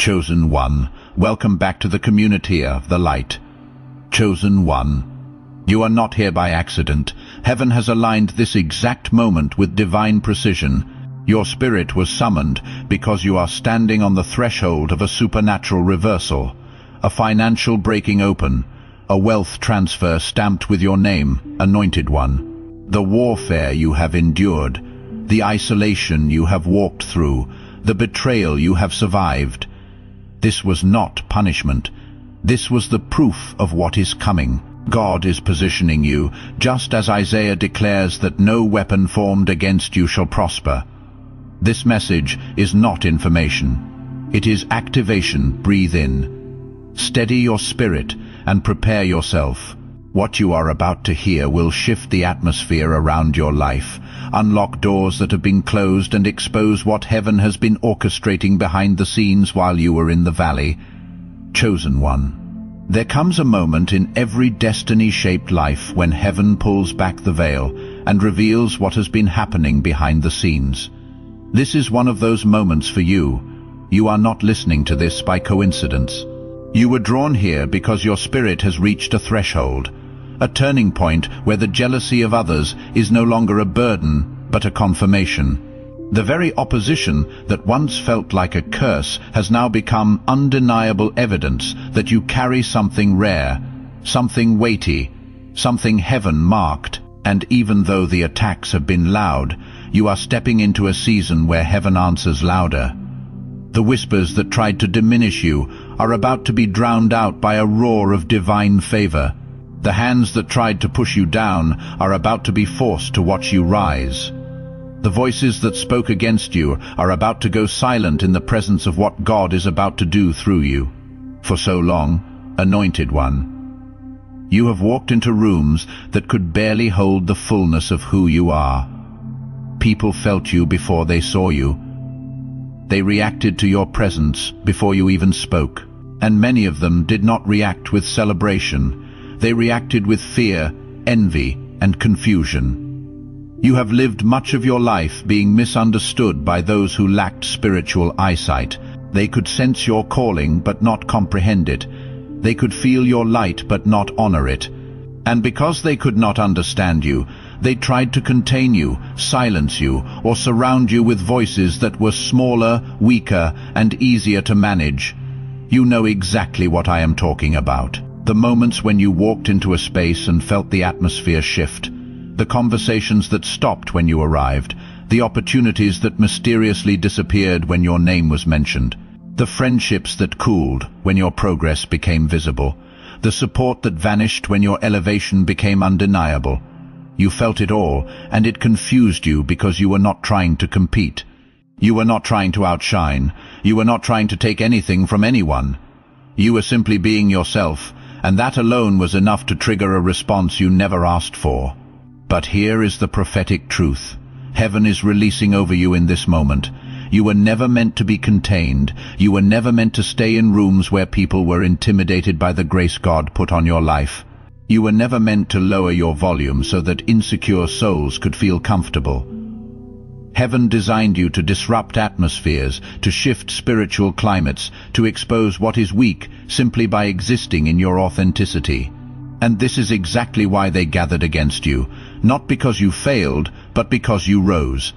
Chosen One, welcome back to the community of the light. Chosen One, you are not here by accident. Heaven has aligned this exact moment with divine precision. Your spirit was summoned because you are standing on the threshold of a supernatural reversal, a financial breaking open, a wealth transfer stamped with your name, Anointed One. The warfare you have endured, the isolation you have walked through, the betrayal you have survived. This was not punishment. This was the proof of what is coming. God is positioning you, just as Isaiah declares that no weapon formed against you shall prosper. This message is not information. It is activation. Breathe in. Steady your spirit and prepare yourself. What you are about to hear will shift the atmosphere around your life, unlock doors that have been closed, and expose what heaven has been orchestrating behind the scenes while you were in the valley. Chosen One. There comes a moment in every destiny-shaped life when heaven pulls back the veil and reveals what has been happening behind the scenes. This is one of those moments for you. You are not listening to this by coincidence. You were drawn here because your spirit has reached a threshold, a turning point where the jealousy of others is no longer a burden, but a confirmation. The very opposition that once felt like a curse has now become undeniable evidence that you carry something rare, something weighty, something heaven-marked. And even though the attacks have been loud, you are stepping into a season where heaven answers louder. The whispers that tried to diminish you are about to be drowned out by a roar of divine favor. The hands that tried to push you down are about to be forced to watch you rise. The voices that spoke against you are about to go silent in the presence of what God is about to do through you. For so long, Anointed One, you have walked into rooms that could barely hold the fullness of who you are. People felt you before they saw you. They reacted to your presence before you even spoke. And many of them did not react with celebration. They reacted with fear, envy, and confusion. You have lived much of your life being misunderstood by those who lacked spiritual eyesight. They could sense your calling but not comprehend it. They could feel your light but not honor it. And because they could not understand you, they tried to contain you, silence you, or surround you with voices that were smaller, weaker, and easier to manage. You know exactly what I am talking about. The moments when you walked into a space and felt the atmosphere shift. The conversations that stopped when you arrived. The opportunities that mysteriously disappeared when your name was mentioned. The friendships that cooled when your progress became visible. The support that vanished when your elevation became undeniable. You felt it all, and it confused you because you were not trying to compete. You were not trying to outshine. You were not trying to take anything from anyone. You were simply being yourself, and that alone was enough to trigger a response you never asked for. But here is the prophetic truth. Heaven is releasing over you in this moment. You were never meant to be contained. You were never meant to stay in rooms where people were intimidated by the grace God put on your life. You were never meant to lower your volume so that insecure souls could feel comfortable. Heaven designed you to disrupt atmospheres, to shift spiritual climates, to expose what is weak simply by existing in your authenticity. And this is exactly why they gathered against you, not because you failed, but because you rose.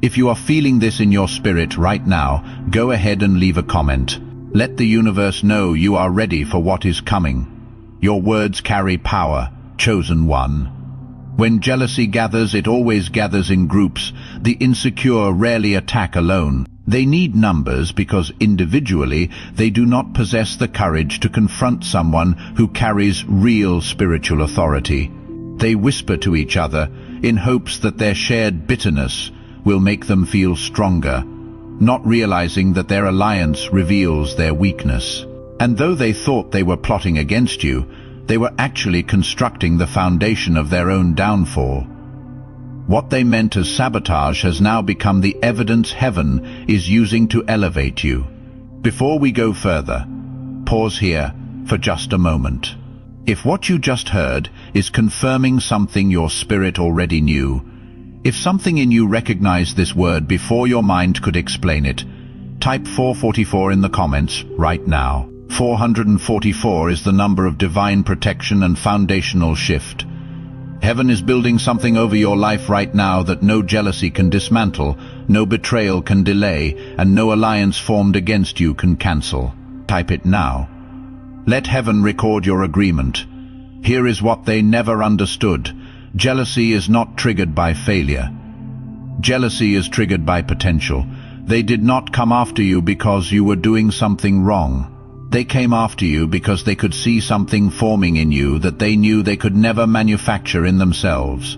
If you are feeling this in your spirit right now, go ahead and leave a comment. Let the universe know you are ready for what is coming. Your words carry power, Chosen One. When jealousy gathers, it always gathers in groups. The insecure rarely attack alone. They need numbers because individually they do not possess the courage to confront someone who carries real spiritual authority. They whisper to each other in hopes that their shared bitterness will make them feel stronger, not realizing that their alliance reveals their weakness. And though they thought they were plotting against you, they were actually constructing the foundation of their own downfall. What they meant as sabotage has now become the evidence heaven is using to elevate you. Before we go further, pause here for just a moment. If what you just heard is confirming something your spirit already knew, if something in you recognized this word before your mind could explain it, Type 444 in the comments right now. 444 is the number of divine protection and foundational shift. Heaven is building something over your life right now that no jealousy can dismantle, no betrayal can delay, and no alliance formed against you can cancel. Type it now. Let heaven record your agreement. Here is what they never understood. Jealousy is not triggered by failure. Jealousy is triggered by potential. They did not come after you because you were doing something wrong. They came after you because they could see something forming in you that they knew they could never manufacture in themselves.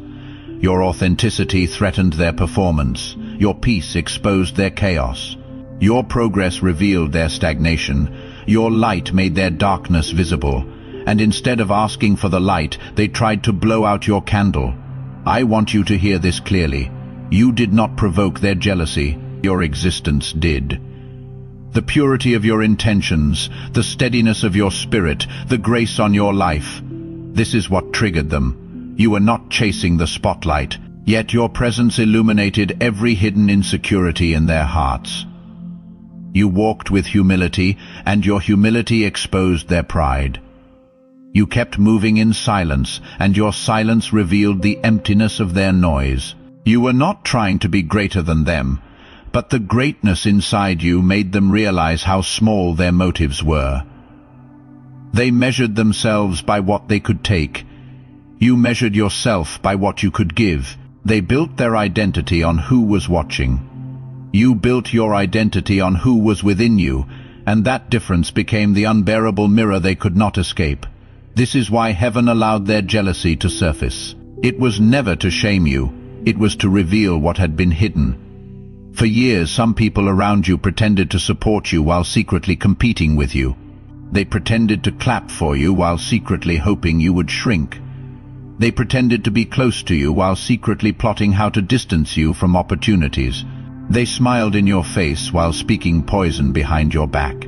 Your authenticity threatened their performance. Your peace exposed their chaos. Your progress revealed their stagnation. Your light made their darkness visible. And instead of asking for the light, they tried to blow out your candle. I want you to hear this clearly. You did not provoke their jealousy. Your existence did. The purity of your intentions, the steadiness of your spirit, the grace on your life. This is what triggered them. You were not chasing the spotlight, yet your presence illuminated every hidden insecurity in their hearts. You walked with humility, and your humility exposed their pride. You kept moving in silence, and your silence revealed the emptiness of their noise. You were not trying to be greater than them, but the greatness inside you made them realize how small their motives were. They measured themselves by what they could take. You measured yourself by what you could give. They built their identity on who was watching. You built your identity on who was within you, and that difference became the unbearable mirror they could not escape. This is why heaven allowed their jealousy to surface. It was never to shame you. It was to reveal what had been hidden. For years, some people around you pretended to support you while secretly competing with you. They pretended to clap for you while secretly hoping you would shrink. They pretended to be close to you while secretly plotting how to distance you from opportunities. They smiled in your face while speaking poison behind your back.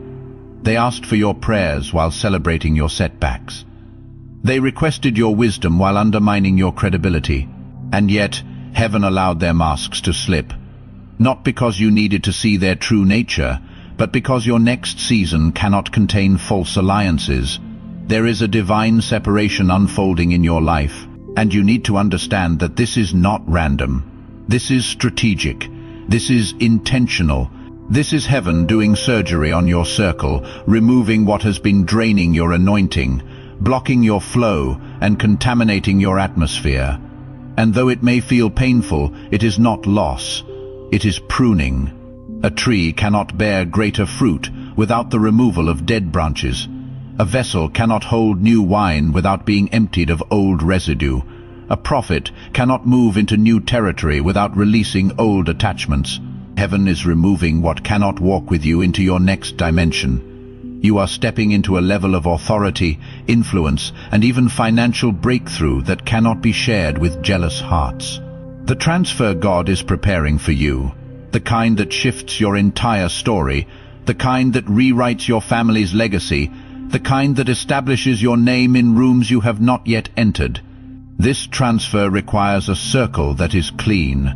They asked for your prayers while celebrating your setbacks. They requested your wisdom while undermining your credibility. And yet, heaven allowed their masks to slip. Not because you needed to see their true nature, but because your next season cannot contain false alliances. There is a divine separation unfolding in your life, and you need to understand that this is not random. This is strategic. This is intentional. This is heaven doing surgery on your circle, removing what has been draining your anointing, blocking your flow, and contaminating your atmosphere. And though it may feel painful, it is not loss. It is pruning. A tree cannot bear greater fruit without the removal of dead branches. A vessel cannot hold new wine without being emptied of old residue. A prophet cannot move into new territory without releasing old attachments. Heaven is removing what cannot walk with you into your next dimension. You are stepping into a level of authority, influence, and even financial breakthrough that cannot be shared with jealous hearts. The transfer God is preparing for you, the kind that shifts your entire story, the kind that rewrites your family's legacy, the kind that establishes your name in rooms you have not yet entered. This transfer requires a circle that is clean,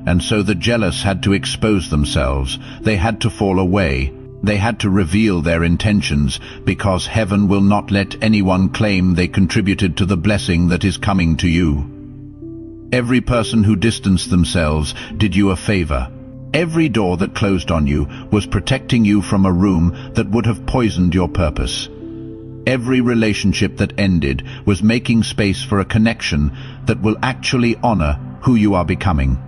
and so the jealous had to expose themselves. They had to fall away. They had to reveal their intentions, because heaven will not let anyone claim they contributed to the blessing that is coming to you. Every person who distanced themselves did you a favor. Every door that closed on you was protecting you from a room that would have poisoned your purpose. Every relationship that ended was making space for a connection that will actually honor who you are becoming.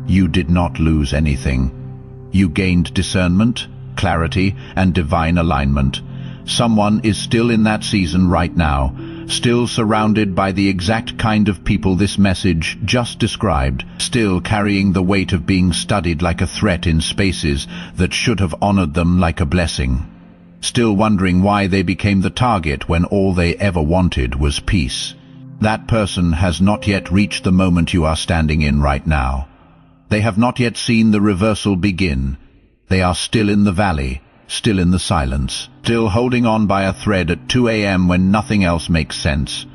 You did not lose anything. You gained discernment, clarity, and divine alignment. Someone is still in that season right now, still surrounded by the exact kind of people this message just described, still carrying the weight of being studied like a threat in spaces that should have honored them like a blessing. Still wondering why they became the target when all they ever wanted was peace. That person has not yet reached the moment you are standing in right now. They have not yet seen the reversal begin. They are still in the valley, still in the silence, still holding on by a thread at 2 a.m. when nothing else makes sense.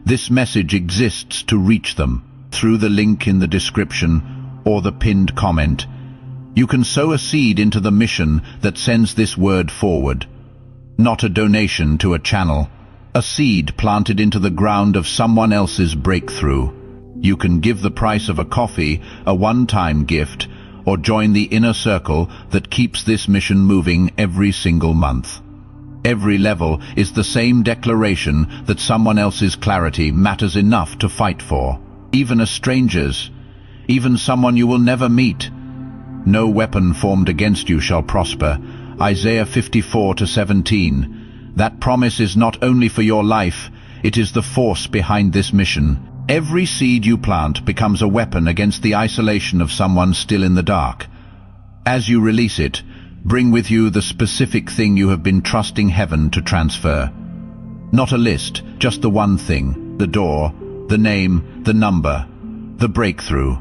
This message exists to reach them through the link in the description or the pinned comment. You can sow a seed into the mission that sends this word forward. Not a donation to a channel, a seed planted into the ground of someone else's breakthrough. You can give the price of a coffee, a one-time gift, or join the inner circle that keeps this mission moving every single month. Every level is the same declaration that someone else's clarity matters enough to fight for. Even a stranger's, even someone you will never meet. No weapon formed against you shall prosper. Isaiah 54:17. That promise is not only for your life, it is the force behind this mission. Every seed you plant becomes a weapon against the isolation of someone still in the dark. As you release it, bring with you the specific thing you have been trusting heaven to transfer. Not a list, just the one thing: the door, the name, the number, the breakthrough.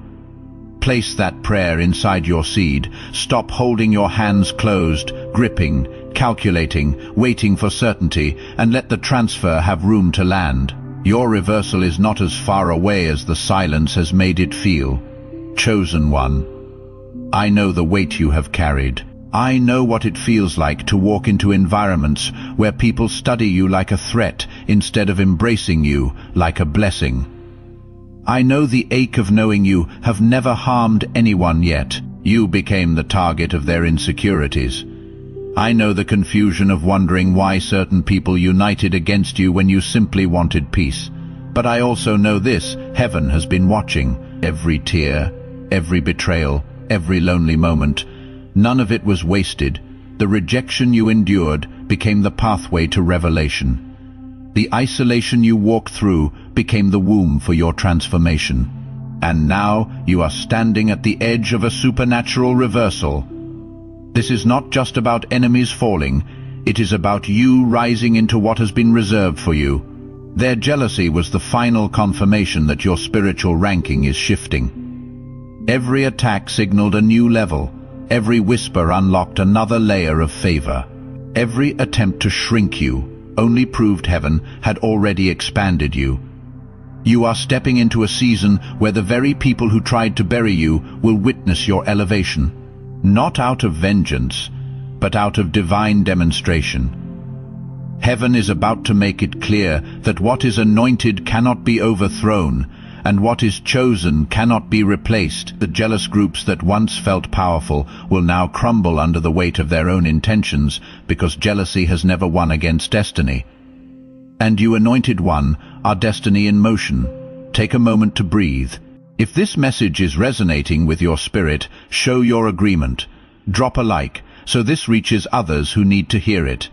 Place that prayer inside your seed. Stop holding your hands closed, gripping, calculating, waiting for certainty, and let the transfer have room to land. Your reversal is not as far away as the silence has made it feel. Chosen one, I know the weight you have carried. I know what it feels like to walk into environments where people study you like a threat instead of embracing you like a blessing. I know the ache of knowing you have never harmed anyone yet. You became the target of their insecurities. I know the confusion of wondering why certain people united against you when you simply wanted peace. But I also know this: heaven has been watching. Every tear, every betrayal, every lonely moment. None of it was wasted. The rejection you endured became the pathway to revelation. The isolation you walked through became the womb for your transformation. And now you are standing at the edge of a supernatural reversal. This is not just about enemies falling, it is about you rising into what has been reserved for you. Their jealousy was the final confirmation that your spiritual ranking is shifting. Every attack signaled a new level. Every whisper unlocked another layer of favor. Every attempt to shrink you only proved heaven had already expanded you. You are stepping into a season where the very people who tried to bury you will witness your elevation. Not out of vengeance, but out of divine demonstration. Heaven is about to make it clear that what is anointed cannot be overthrown, and what is chosen cannot be replaced. The jealous groups that once felt powerful will now crumble under the weight of their own intentions, because jealousy has never won against destiny. And you, anointed one, are destiny in motion. Take a moment to breathe. If this message is resonating with your spirit, show your agreement. Drop a like, so this reaches others who need to hear it.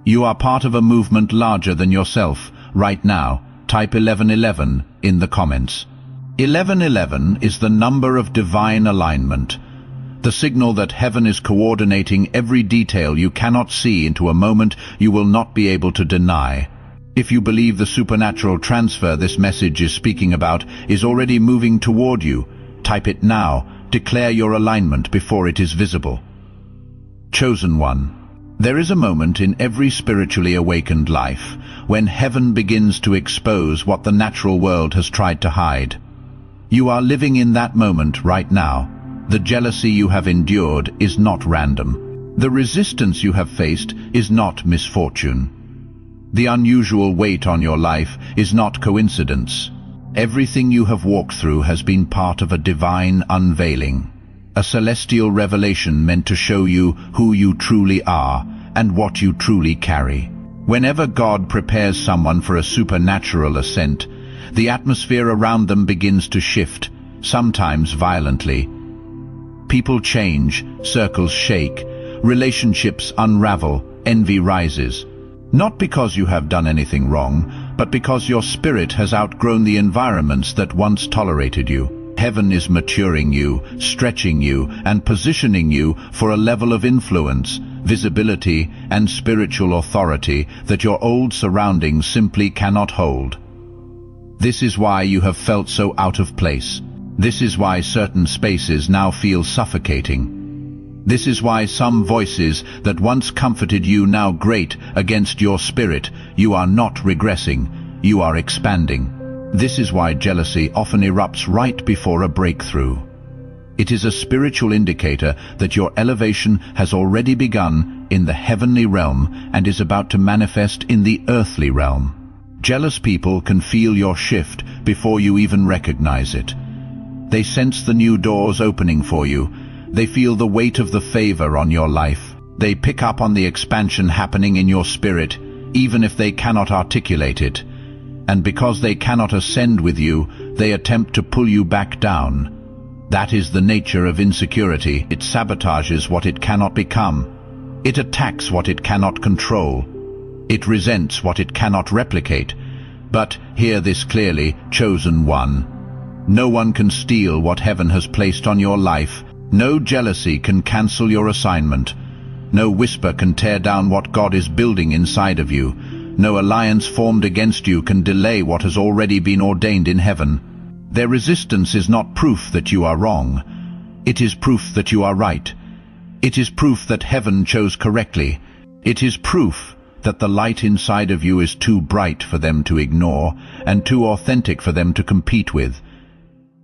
You are part of a movement larger than yourself. Right now, type 1111 in the comments. 1111 is the number of divine alignment, the signal that heaven is coordinating every detail you cannot see into a moment you will not be able to deny. If you believe the supernatural transfer this message is speaking about is already moving toward you, type it now. Declare your alignment before it is visible. Chosen one. There is a moment in every spiritually awakened life when heaven begins to expose what the natural world has tried to hide. You are living in that moment right now. The jealousy you have endured is not random. The resistance you have faced is not misfortune. The unusual weight on your life is not coincidence. Everything you have walked through has been part of a divine unveiling. A celestial revelation meant to show you who you truly are and what you truly carry. Whenever God prepares someone for a supernatural ascent, the atmosphere around them begins to shift, sometimes violently. People change, circles shake, relationships unravel, envy rises. Not because you have done anything wrong, but because your spirit has outgrown the environments that once tolerated you. Heaven is maturing you, stretching you, and positioning you for a level of influence, visibility, and spiritual authority that your old surroundings simply cannot hold. This is why you have felt so out of place. This is why certain spaces now feel suffocating. This is why some voices that once comforted you now grate against your spirit. You are not regressing, you are expanding. This is why jealousy often erupts right before a breakthrough. It is a spiritual indicator that your elevation has already begun in the heavenly realm and is about to manifest in the earthly realm. Jealous people can feel your shift before you even recognize it. They sense the new doors opening for you. They feel the weight of the favor on your life. They pick up on the expansion happening in your spirit, even if they cannot articulate it. And because they cannot ascend with you, they attempt to pull you back down. That is the nature of insecurity. It sabotages what it cannot become. It attacks what it cannot control. It resents what it cannot replicate. But hear this clearly, chosen one. No one can steal what heaven has placed on your life. No jealousy can cancel your assignment. No whisper can tear down what God is building inside of you. No alliance formed against you can delay what has already been ordained in heaven. Their resistance is not proof that you are wrong. It is proof that you are right. It is proof that heaven chose correctly. It is proof that the light inside of you is too bright for them to ignore and too authentic for them to compete with.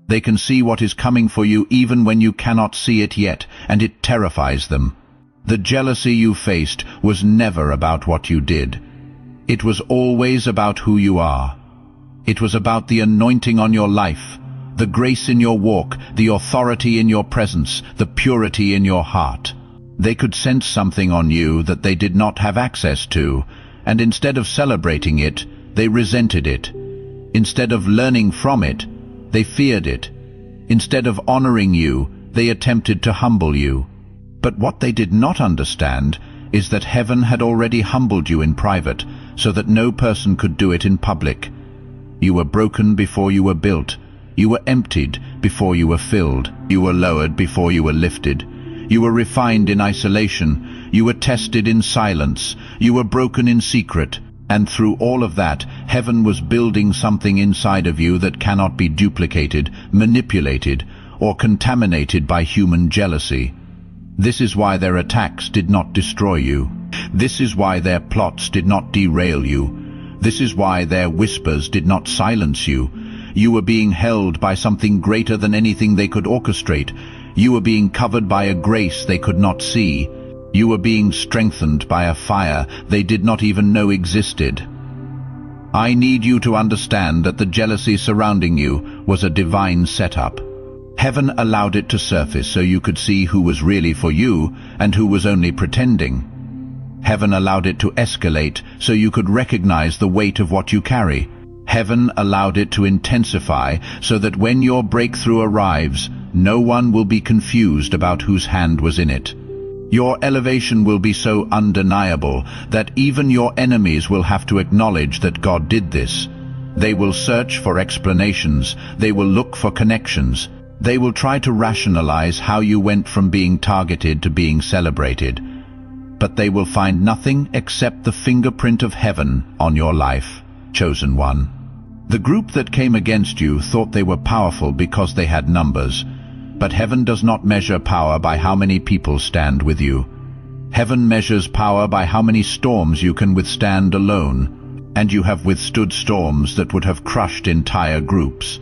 They can see what is coming for you even when you cannot see it yet, and it terrifies them. The jealousy you faced was never about what you did. It was always about who you are. It was about the anointing on your life, the grace in your walk, the authority in your presence, the purity in your heart. They could sense something on you that they did not have access to, and instead of celebrating it, they resented it. Instead of learning from it, they feared it. Instead of honoring you, they attempted to humble you. But what they did not understand is that heaven had already humbled you in private, so that no person could do it in public. You were broken before you were built. You were emptied before you were filled. You were lowered before you were lifted. You were refined in isolation. You were tested in silence. You were broken in secret. And through all of that, heaven was building something inside of you that cannot be duplicated, manipulated, or contaminated by human jealousy. This is why their attacks did not destroy you. This is why their plots did not derail you. This is why their whispers did not silence you. You were being held by something greater than anything they could orchestrate. You were being covered by a grace they could not see. You were being strengthened by a fire they did not even know existed. I need you to understand that the jealousy surrounding you was a divine setup. Heaven allowed it to surface so you could see who was really for you and who was only pretending. Heaven allowed it to escalate so you could recognize the weight of what you carry. Heaven allowed it to intensify so that when your breakthrough arrives, no one will be confused about whose hand was in it. Your elevation will be so undeniable that even your enemies will have to acknowledge that God did this. They will search for explanations. They will look for connections. They will try to rationalize how you went from being targeted to being celebrated. But they will find nothing except the fingerprint of heaven on your life, chosen one. The group that came against you thought they were powerful because they had numbers. But heaven does not measure power by how many people stand with you. Heaven measures power by how many storms you can withstand alone. And you have withstood storms that would have crushed entire groups.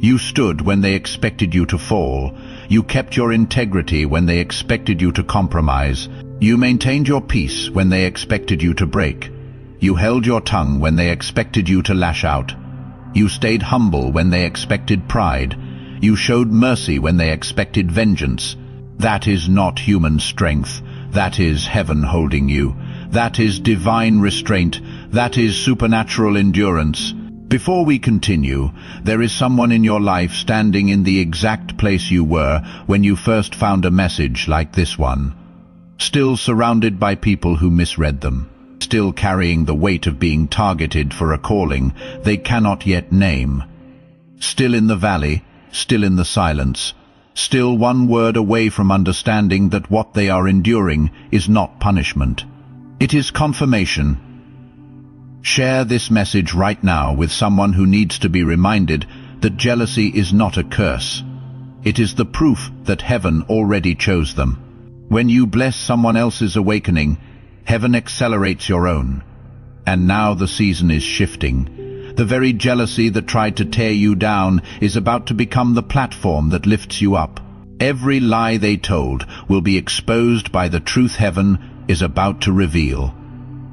You stood when they expected you to fall. You kept your integrity when they expected you to compromise. You maintained your peace when they expected you to break. You held your tongue when they expected you to lash out. You stayed humble when they expected pride. You showed mercy when they expected vengeance. That is not human strength. That is heaven holding you. That is divine restraint. That is supernatural endurance. Before we continue, there is someone in your life standing in the exact place you were when you first found a message like this one. Still surrounded by people who misread them. Still carrying the weight of being targeted for a calling they cannot yet name. Still in the valley, still in the silence. Still one word away from understanding that what they are enduring is not punishment. It is confirmation. Share this message right now with someone who needs to be reminded that jealousy is not a curse. It is the proof that heaven already chose them. When you bless someone else's awakening, heaven accelerates your own. And now the season is shifting. The very jealousy that tried to tear you down is about to become the platform that lifts you up. Every lie they told will be exposed by the truth heaven is about to reveal.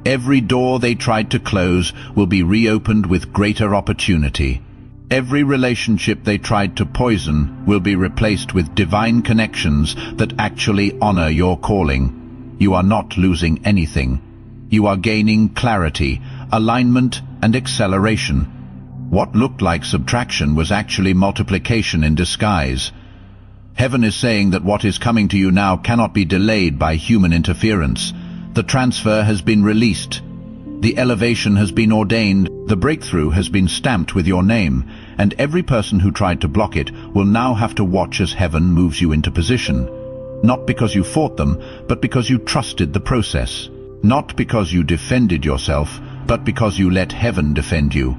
Every door they tried to close will be reopened with greater opportunity. Every relationship they tried to poison will be replaced with divine connections that actually honor your calling. You are not losing anything. You are gaining clarity, alignment, and acceleration. What looked like subtraction was actually multiplication in disguise. Heaven is saying that what is coming to you now cannot be delayed by human interference. The transfer has been released. The elevation has been ordained. The breakthrough has been stamped with your name, and every person who tried to block it will now have to watch as heaven moves you into position. Not because you fought them, but because you trusted the process. Not because you defended yourself, but because you let heaven defend you.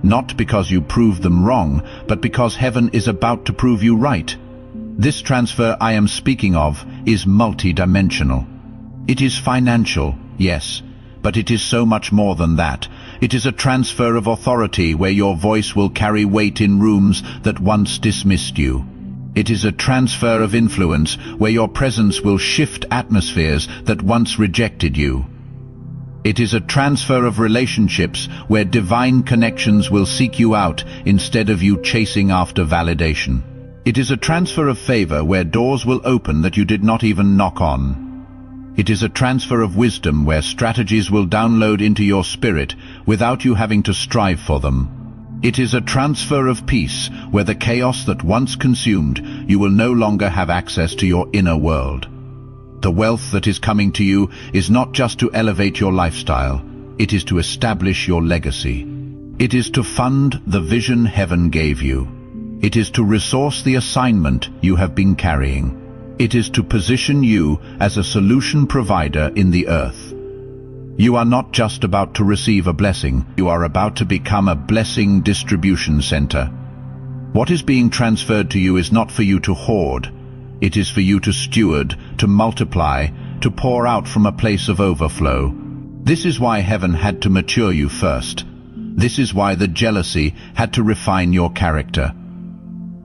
Not because you proved them wrong, but because heaven is about to prove you right. This transfer I am speaking of is multi-dimensional. It is financial, yes, but it is so much more than that. It is a transfer of authority where your voice will carry weight in rooms that once dismissed you. It is a transfer of influence where your presence will shift atmospheres that once rejected you. It is a transfer of relationships where divine connections will seek you out instead of you chasing after validation. It is a transfer of favor where doors will open that you did not even knock on. It is a transfer of wisdom where strategies will download into your spirit without you having to strive for them. It is a transfer of peace where the chaos that once consumed you will no longer have access to your inner world. The wealth that is coming to you is not just to elevate your lifestyle, it is to establish your legacy. It is to fund the vision heaven gave you. It is to resource the assignment you have been carrying. It is to position you as a solution provider in the earth. You are not just about to receive a blessing, you are about to become a blessing distribution center. What is being transferred to you is not for you to hoard. It is for you to steward, to multiply, to pour out from a place of overflow. This is why heaven had to mature you first. This is why the jealousy had to refine your character.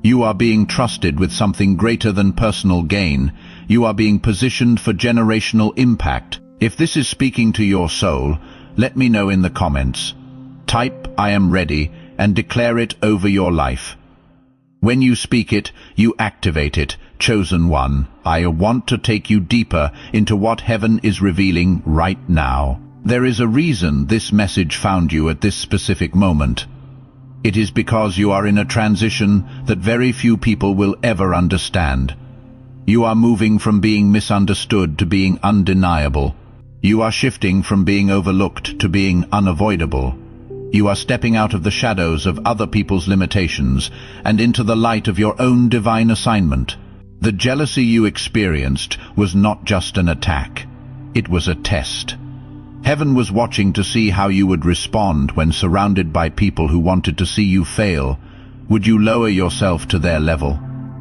You are being trusted with something greater than personal gain. You are being positioned for generational impact. If this is speaking to your soul, let me know in the comments. Type "I am ready" and declare it over your life. When you speak it, you activate it. Chosen one, I want to take you deeper into what heaven is revealing right now. There is a reason this message found you at this specific moment. It is because you are in a transition that very few people will ever understand. You are moving from being misunderstood to being undeniable. You are shifting from being overlooked to being unavoidable. You are stepping out of the shadows of other people's limitations and into the light of your own divine assignment. The jealousy you experienced was not just an attack. It was a test. Heaven was watching to see how you would respond when surrounded by people who wanted to see you fail. Would you lower yourself to their level?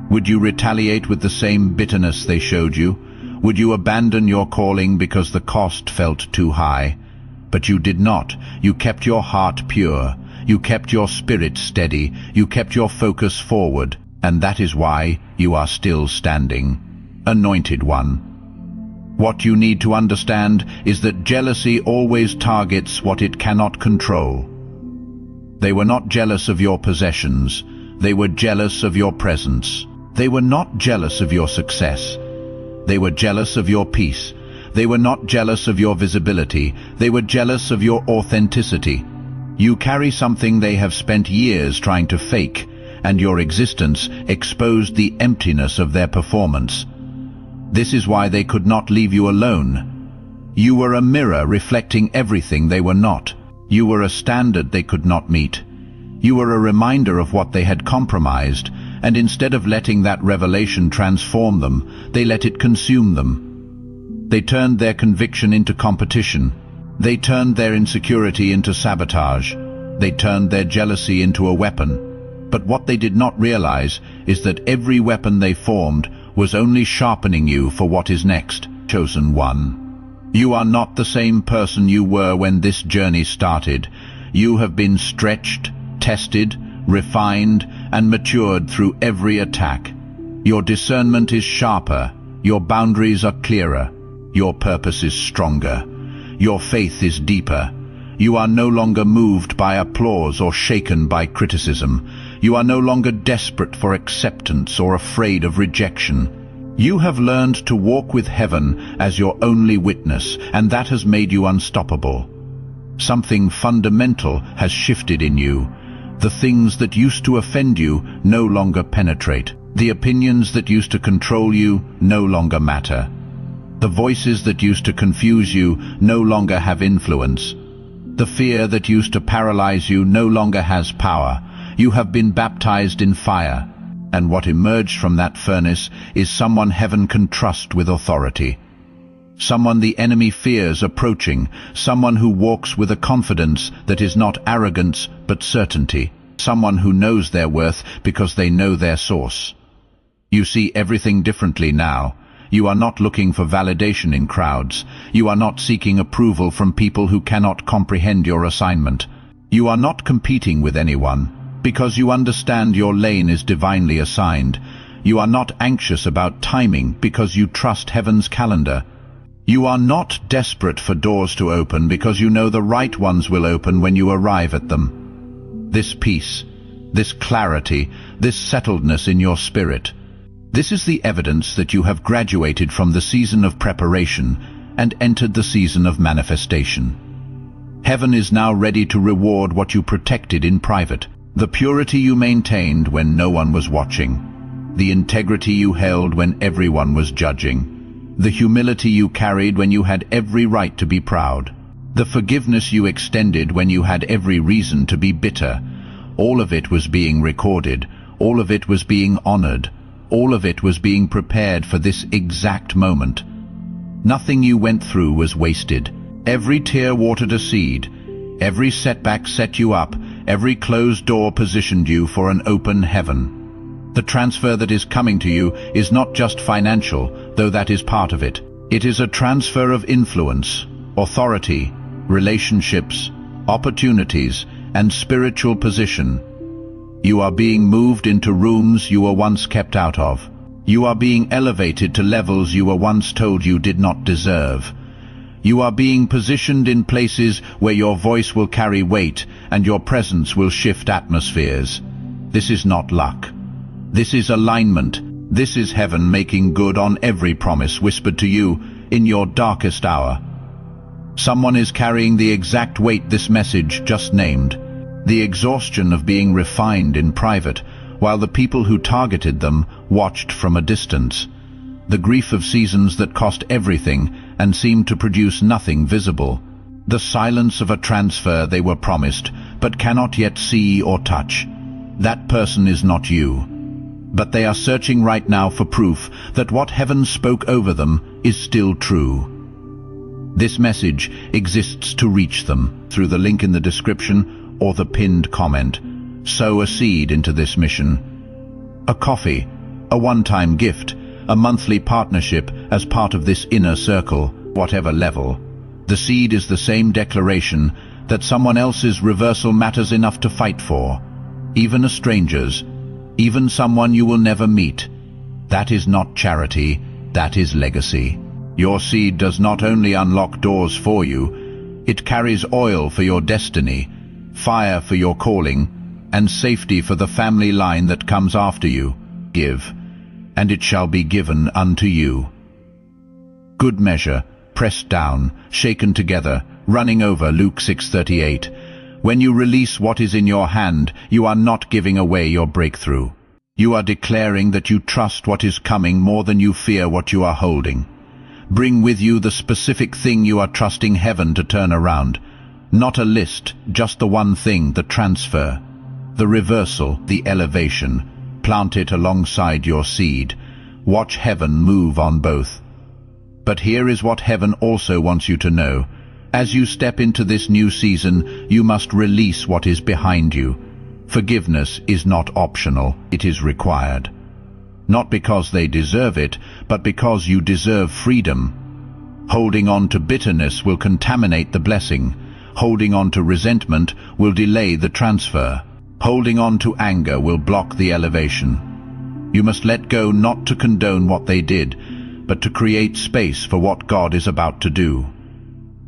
Would you retaliate with the same bitterness they showed you? Would you abandon your calling because the cost felt too high? But you did not. You kept your heart pure. You kept your spirit steady. You kept your focus forward. And that is why you are still standing. Anointed one. What you need to understand is that jealousy always targets what it cannot control. They were not jealous of your possessions. They were jealous of your presence. They were not jealous of your success. They were jealous of your peace. They were not jealous of your visibility. They were jealous of your authenticity. You carry something they have spent years trying to fake, and your existence exposed the emptiness of their performance. This is why they could not leave you alone. You were a mirror reflecting everything they were not. You were a standard they could not meet. You were a reminder of what they had compromised, and instead of letting that revelation transform them, they let it consume them. They turned their conviction into competition. They turned their insecurity into sabotage. They turned their jealousy into a weapon. But what they did not realize is that every weapon they formed was only sharpening you for what is next. Chosen one. You are not the same person you were when this journey started. You have been stretched, tested, refined, and matured through every attack. Your discernment is sharper, your boundaries are clearer, your purpose is stronger, your faith is deeper. You are no longer moved by applause or shaken by criticism. You are no longer desperate for acceptance or afraid of rejection. You have learned to walk with heaven as your only witness, and that has made you unstoppable. Something fundamental has shifted in you. The things that used to offend you no longer penetrate. The opinions that used to control you no longer matter. The voices that used to confuse you no longer have influence. The fear that used to paralyze you no longer has power. You have been baptized in fire, and what emerged from that furnace is someone heaven can trust with authority. Someone the enemy fears approaching, someone who walks with a confidence that is not arrogance but certainty, someone who knows their worth because they know their source. You see everything differently now. You are not looking for validation in crowds. You are not seeking approval from people who cannot comprehend your assignment. You are not competing with anyone, because you understand your lane is divinely assigned. You are not anxious about timing because you trust heaven's calendar. You are not desperate for doors to open because you know the right ones will open when you arrive at them. This peace, this clarity, this settledness in your spirit, this is the evidence that you have graduated from the season of preparation and entered the season of manifestation. Heaven is now ready to reward what you protected in private, the purity you maintained when no one was watching, the integrity you held when everyone was judging, the humility you carried when you had every right to be proud, the forgiveness you extended when you had every reason to be bitter. All of it was being recorded, all of it was being honored. All of it was being prepared for this exact moment. Nothing you went through was wasted. Every tear watered a seed. Every setback set you up. Every closed door positioned you for an open heaven. The transfer that is coming to you is not just financial, though that is part of it. It is a transfer of influence, authority, relationships, opportunities, and spiritual position. You are being moved into rooms you were once kept out of. You are being elevated to levels you were once told you did not deserve. You are being positioned in places where your voice will carry weight and your presence will shift atmospheres. This is not luck. This is alignment. This is heaven making good on every promise whispered to you in your darkest hour. Someone is carrying the exact weight this message just named. The exhaustion of being refined in private, while the people who targeted them watched from a distance. The grief of seasons that cost everything and seemed to produce nothing visible. The silence of a transfer they were promised, but cannot yet see or touch. That person is not you. But they are searching right now for proof that what heaven spoke over them is still true. This message exists to reach them through the link in the description or the pinned comment. Sow a seed into this mission. A coffee, a one-time gift, a monthly partnership as part of this inner circle, whatever level. The seed is the same declaration that someone else's reversal matters enough to fight for, even a stranger's, even someone you will never meet. That is not charity, that is legacy. Your seed does not only unlock doors for you, it carries oil for your destiny, fire for your calling, and safety for the family line that comes after you. Give, and it shall be given unto you. Good measure, pressed down, shaken together, running over, Luke 6:38. When you release what is in your hand, you are not giving away your breakthrough. You are declaring that you trust what is coming more than you fear what you are holding. Bring with you the specific thing you are trusting heaven to turn around. Not a list, just the one thing, the transfer, the reversal, the elevation. Plant it alongside your seed. Watch heaven move on both. But here is what heaven also wants you to know. As you step into this new season, you must release what is behind you. Forgiveness is not optional, it is required. Not because they deserve it, but because you deserve freedom. Holding on to bitterness will contaminate the blessing. Holding on to resentment will delay the transfer. Holding on to anger will block the elevation. You must let go not to condone what they did, but to create space for what God is about to do.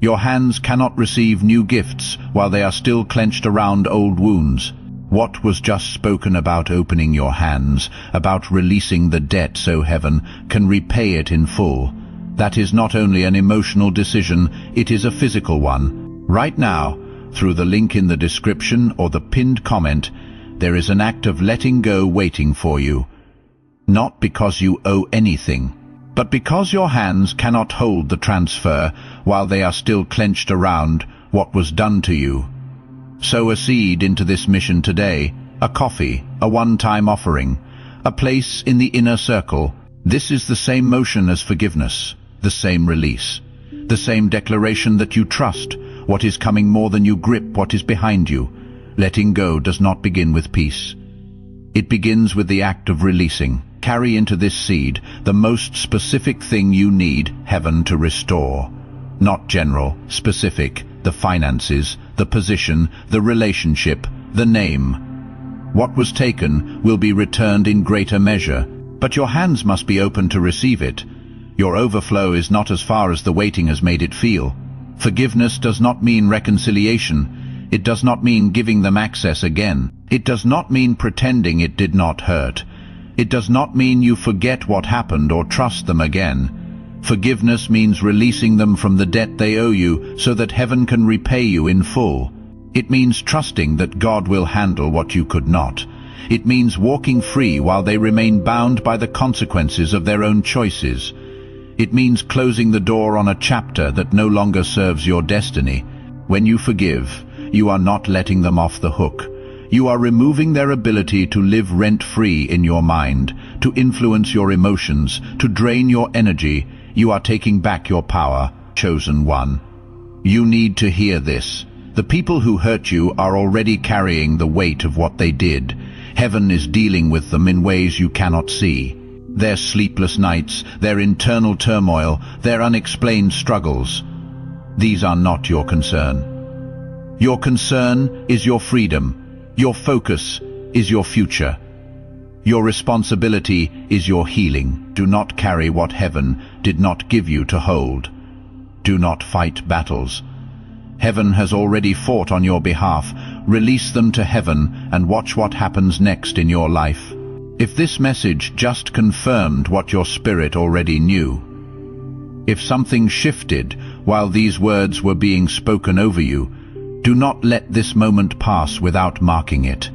Your hands cannot receive new gifts while they are still clenched around old wounds. What was just spoken about opening your hands, about releasing the debt so heaven can repay it in full? That is not only an emotional decision, it is a physical one. Right now, through the link in the description or the pinned comment, there is an act of letting go waiting for you. Not because you owe anything, but because your hands cannot hold the transfer while they are still clenched around what was done to you. Sow a seed into this mission today, a coffee, a one-time offering, a place in the inner circle. This is the same motion as forgiveness, the same release, the same declaration that you trust what is coming more than you grip what is behind you. Letting go does not begin with peace. It begins with the act of releasing. Carry into this seed the most specific thing you need heaven to restore. Not general, specific, the finances, the position, the relationship, the name. What was taken will be returned in greater measure, but your hands must be open to receive it. Your overflow is not as far as the waiting has made it feel. Forgiveness does not mean reconciliation. It does not mean giving them access again. It does not mean pretending it did not hurt. It does not mean you forget what happened or trust them again. Forgiveness means releasing them from the debt they owe you so that heaven can repay you in full. It means trusting that God will handle what you could not. It means walking free while they remain bound by the consequences of their own choices. It means closing the door on a chapter that no longer serves your destiny. When you forgive, you are not letting them off the hook. You are removing their ability to live rent-free in your mind, to influence your emotions, to drain your energy. You are taking back your power, chosen one. You need to hear this. The people who hurt you are already carrying the weight of what they did. Heaven is dealing with them in ways you cannot see. Their sleepless nights, their internal turmoil, their unexplained struggles. These are not your concern. Your concern is your freedom. Your focus is your future. Your responsibility is your healing. Do not carry what heaven did not give you to hold. Do not fight battles. Heaven has already fought on your behalf. Release them to heaven and watch what happens next in your life. If this message just confirmed what your spirit already knew, if something shifted while these words were being spoken over you, do not let this moment pass without marking it.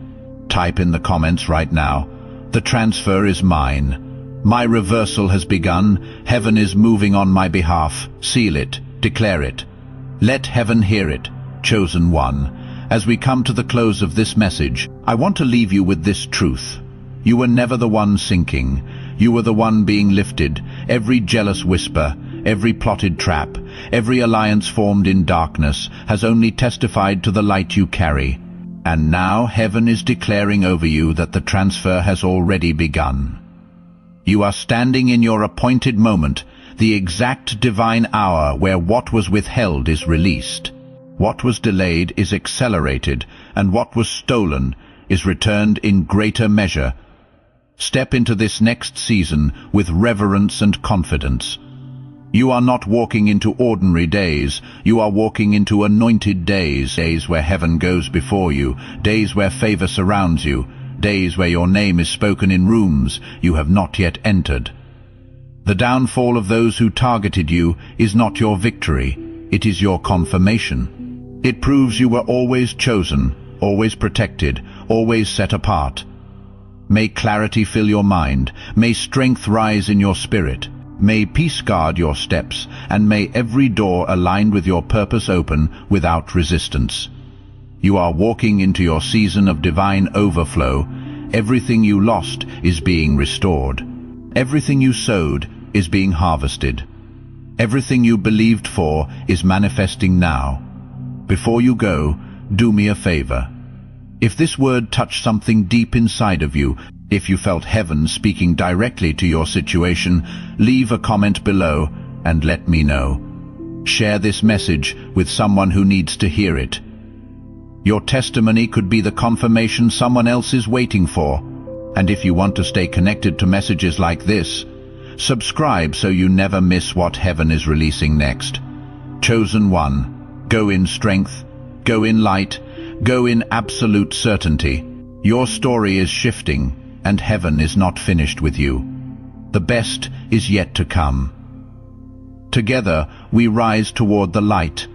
Type in the comments right now, "The transfer is mine. My reversal has begun. Heaven is moving on my behalf." Seal it, declare it. Let heaven hear it, chosen one. As we come to the close of this message, I want to leave you with this truth. You were never the one sinking. You were the one being lifted. Every jealous whisper, every plotted trap, every alliance formed in darkness has only testified to the light you carry. And now heaven is declaring over you that the transfer has already begun. You are standing in your appointed moment, the exact divine hour where what was withheld is released. What was delayed is accelerated, and what was stolen is returned in greater measure. Step into this next season with reverence and confidence. You are not walking into ordinary days. You are walking into anointed days, days where heaven goes before you, days where favor surrounds you, days where your name is spoken in rooms you have not yet entered. The downfall of those who targeted you is not your victory, it is your confirmation. It proves you were always chosen, always protected, always set apart. May clarity fill your mind, may strength rise in your spirit, may peace guard your steps, and may every door aligned with your purpose open without resistance. You are walking into your season of divine overflow. Everything you lost is being restored. Everything you sowed is being harvested. Everything you believed for is manifesting now. Before you go, do me a favor. If this word touched something deep inside of you, if you felt heaven speaking directly to your situation, leave a comment below and let me know. Share this message with someone who needs to hear it. Your testimony could be the confirmation someone else is waiting for. And if you want to stay connected to messages like this, subscribe so you never miss what heaven is releasing next. Chosen one, go in strength, go in light, go in absolute certainty. Your story is shifting, and heaven is not finished with you. The best is yet to come. Together, we rise toward the light,